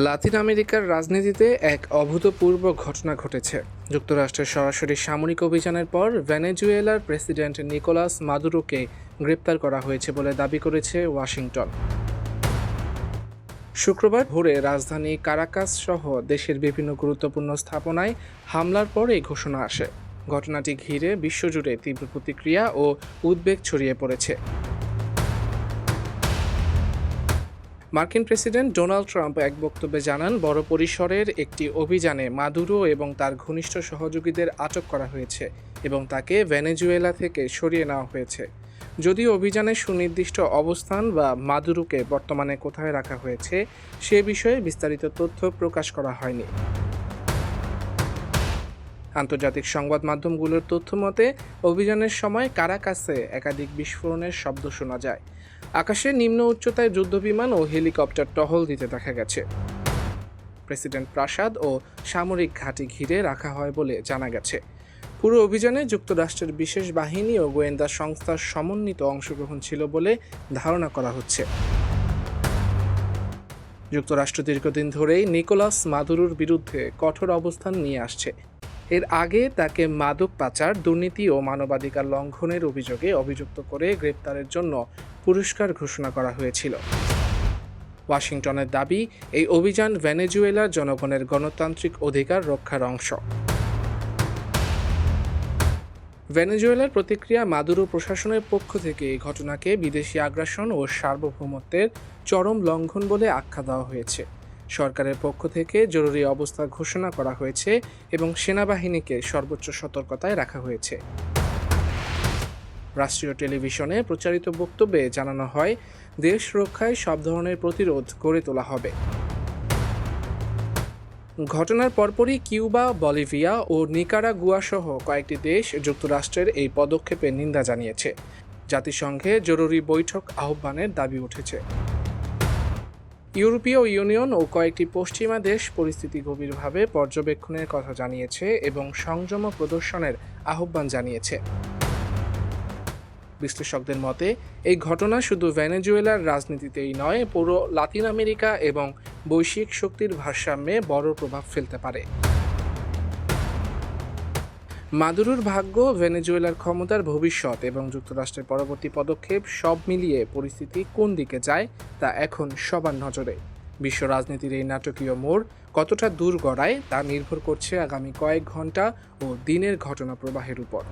লাতিন আমেরিকার রাজনীতিতে এক অভূতপূর্ব ঘটনা ঘটেছে। যুক্তরাষ্ট্রের সরাসরি সামরিক অভিযানের পর ভেনেজুয়েলার প্রেসিডেন্ট নিকোলাস মাদুরোকে গ্রেপ্তার করা হয়েছে বলে দাবি করেছে ওয়াশিংটন। শুক্রবার ভোরে রাজধানী কারাকাস সহ দেশের বিভিন্ন গুরুত্বপূর্ণ স্থাপনায় হামলার পর এই ঘোষণা আসে। ঘটনাটি ঘিরে বিশ্বজুড়ে তীব্র প্রতিক্রিয়া ও উদ্বেগ ছড়িয়ে পড়েছে। মার্কিন প্রেসিডেন্ট ডোনাল্ড ট্রাম্প এক বক্তব্যে জানান, বড় পরিসরের একটি অভিযানে মাদুরো এবং তার ঘনিষ্ঠ সহযোগীদের আটক করা হয়েছে এবং তাকে ভেনেজুয়েলা থেকে সরিয়ে নেওয়া হয়েছে। যদিও অভিযানের সুনির্দিষ্ট অবস্থান বা মাদুরোকে বর্তমানে কোথায় রাখা হয়েছে সে বিষয়ে বিস্তারিত তথ্য প্রকাশ করা হয়নি। আন্তর্জাতিক সংবাদ মাধ্যমগুলোর তথ্য মতে অভিযানের সময় কারাকাসে একাধিক বিস্ফোরণের শব্দ শোনা যায়। আকাশে নিম্ন উচ্চতায় যুদ্ধবিমান ও হেলিকপ্টার টহল দিতে দেখা গেছে। প্রেসিডেন্ট প্রাসাদ ও সামরিক ঘাঁটি ঘিরে রাখা হয় বলে জানা গেছে। পুরো অভিযানে যুক্তরাষ্ট্রের বিশেষ বাহিনী ও গোয়েন্দা সংস্থার সমন্বিত অংশগ্রহণ ছিল বলে ধারণা করা হচ্ছে। যুক্তরাষ্ট্র দীর্ঘদিন ধরেই নিকোলাস মাদুরোর বিরুদ্ধে কঠোর অবস্থান নিয়ে আসছে। এর আগে তাকে মাদক পাচার, দুর্নীতি ও মানবাধিকার লঙ্ঘনের অভিযোগে অভিযুক্ত করে গ্রেপ্তারের জন্য পুরস্কার ঘোষণা করা হয়েছিল। ওয়াশিংটনের দাবি, এই অভিযান ভেনেজুয়েলার জনগণের গণতান্ত্রিক অধিকার রক্ষার অংশ। ভেনেজুয়েলার প্রতিক্রিয়া, মাদুরো প্রশাসনের পক্ষ থেকে এই ঘটনাকে বিদেশি আগ্রাসন ও সার্বভৌমত্বের চরম লঙ্ঘন বলে আখ্যা দেওয়া হয়েছে। সরকারের পক্ষ থেকে জরুরি অবস্থা ঘোষণা করা হয়েছে এবং সেনাবাহিনীকে সর্বোচ্চ সতর্কতায় রাখা হয়েছে। রাষ্ট্রীয় টেলিভিশনে প্রচারিত বক্তব্যে জানানো হয়, দেশ রক্ষায় সব ধরনের প্রতিরোধ গড়ে তোলা হবে। ঘটনার পরপরই কিউবা, বলিভিয়া ও নিকারাগুয়া সহ কয়েকটি দেশ যুক্তরাষ্ট্রের এই পদক্ষেপের নিন্দা জানিয়েছে। জাতিসংঘে জরুরি বৈঠক আহ্বানের দাবি উঠেছে। ইউরোপীয় ইউনিয়ন ও কয়েকটি পশ্চিমা দেশ পরিস্থিতি গভীরভাবে পর্যবেক্ষণের কথা জানিয়েছে এবং সংযম প্রদর্শনের আহ্বান জানিয়েছে। বিশ্লেষকদের মতে, এই ঘটনা শুধু ভেনেজুয়েলার রাজনীতিতেই নয়, পুরো লাতিন আমেরিকা এবং বৈশ্বিক শক্তির ভারসাম্যে বড় প্রভাব ফেলতে পারে। মাদুরোর ভাগ্য, ভেনেজুয়েলার ক্ষমতার ভবিষ্যৎ এবং যুক্তরাষ্ট্রের পরবর্তী পদক্ষেপ সব মিলিয়ে পরিস্থিতি কোন দিকে যায় তা এখন সবার নজরে। বিশ্ব রাজনীতির এই নাটকীয় মোড় কতটা দূর গড়ায় তা নির্ভর করছে আগামী কয়েক ঘন্টা ও দিনের ঘটনা প্রবাহের উপর।